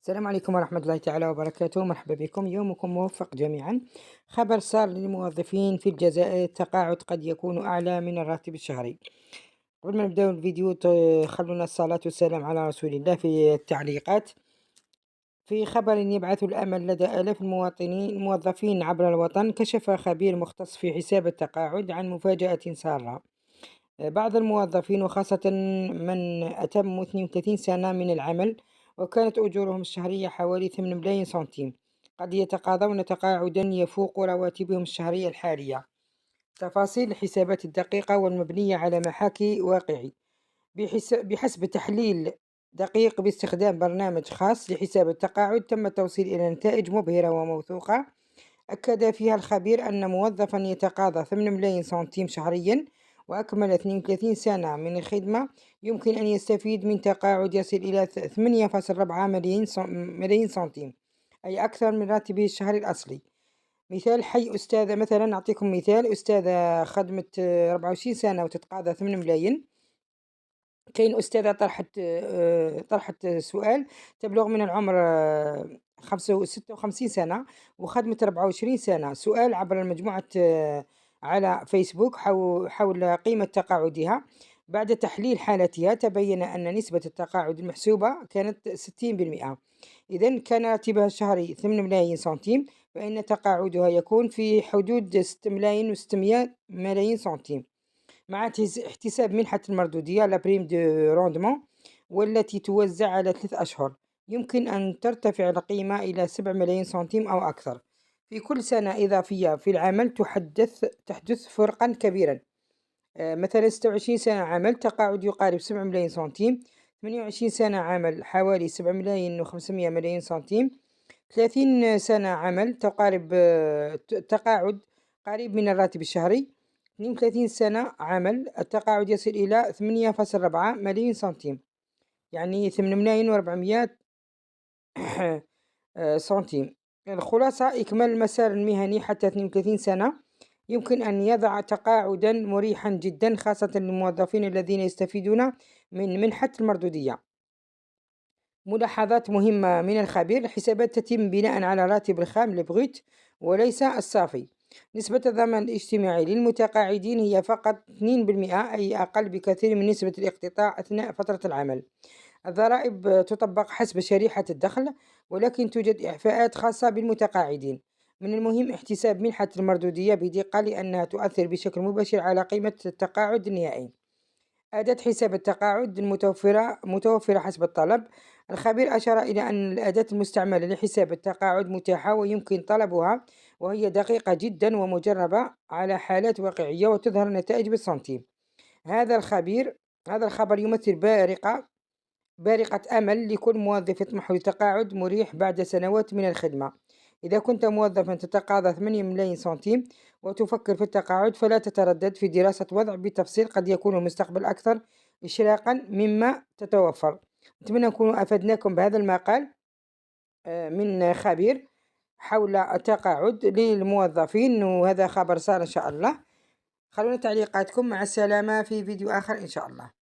السلام عليكم ورحمة الله تعالى وبركاته. مرحبا بكم، يومكم موفق جميعا. خبر صار للموظفين في الجزائر: التقاعد قد يكون أعلى من الراتب الشهري. قبل ما نبدأ الفيديو خلونا الصلاة والسلام على رسول الله في التعليقات. في خبر يبعث الأمل لدى آلاف الموظفين عبر الوطن، كشف خبير مختص في حساب التقاعد عن مفاجأة سارة. بعض الموظفين وخاصة من أتموا 32 سنة من العمل وكانت أجورهم الشهرية حوالي 8 ملايين سنتيم قد يتقاضون تقاعدا يفوق رواتبهم الشهرية الحالية. تفاصيل الحسابات الدقيقة والمبنية على محاكي واقعي. بحسب تحليل دقيق باستخدام برنامج خاص لحساب التقاعد، تم التوصيل إلى نتائج مبهرة وموثوقة. أكد فيها الخبير أن موظفا يتقاضى 8 ملايين سنتيم شهريا وأكمل 32 سنة من الخدمة يمكن أن يستفيد من تقاعد يصل إلى 8.4 ملايين سنتيم، أي أكثر من راتبه الشهري الأصلي. مثال حي: أستاذة مثلا، نعطيكم مثال: أستاذة خدمت 24 سنة وتتقاضى 8 ملايين. كاين أستاذة طرحت سؤال: تبلغ من العمر 56 سنة وخدمت 24 سنة. سؤال عبر المجموعة على فيسبوك حول قيمة تقاعدها. بعد تحليل حالتها تبين أن نسبة التقاعد المحسوبة كانت 60%. إذن كان راتبها الشهري 8 ملايين سنتيم، فإن تقاعدها يكون في حدود 6 ملايين و600 ملايين سنتيم، مع احتساب منحة المردودية لا بريم دو روندمون، والتي توزع على 3 أشهر. يمكن أن ترتفع القيمة إلى 7 ملايين سنتيم أو أكثر في كل سنة إضافية في العمل. تحدث فرقا كبيرا. مثلا 26 سنة عمل تقاعد يقارب 7 ملايين سنتيم، 28 سنة عمل حوالي 7 ملايين و500 ملايين سنتيم، 30 سنة عمل تقارب تقاعد قريب من الراتب الشهري، 32 سنة عمل التقاعد يصل إلى 8.4 ملايين سنتيم، يعني 8 ملايين و400 سنتيم. الخلاصة: إكمال المسار المهني حتى 32 سنة يمكن أن يضع تقاعدا مريحا جدا، خاصة للموظفين الذين يستفيدون من منحة المردودية. ملاحظات مهمة من الخبير: الحسابات تتم بناء على راتب الخام البغيت وليس الصافي. نسبة الضمان الاجتماعي للمتقاعدين هي فقط 2%، أي أقل بكثير من نسبة الاقتطاع أثناء فترة العمل. الضرائب تطبق حسب شريحة الدخل، ولكن توجد إعفاءات خاصة بالمتقاعدين. من المهم احتساب منحة المردودية بدقة، لأنها تؤثر بشكل مباشر على قيمة التقاعد النهائي. أداة حساب التقاعد متوفرة حسب الطلب. الخبير أشار إلى أن الأداة المستعملة لحساب التقاعد متاحة ويمكن طلبها، وهي دقيقة جدا ومجربة على حالات واقعية وتظهر النتائج بالسنتيم. هذا الخبر يمثل بارقة أمل لكل موظف يطمح لتقاعد مريح بعد سنوات من الخدمة. إذا كنت موظفا تتقاضى 8 ملايين سنتيم وتفكر في التقاعد، فلا تتردد في دراسة وضع بالتفصيل، قد يكون المستقبل أكثر إشراقا مما تتوفر. أتمنى نكون أفدناكم بهذا المقال من خبير حول التقاعد للموظفين، وهذا خبر صار إن شاء الله. خلونا تعليقاتكم. مع السلامة في فيديو آخر إن شاء الله.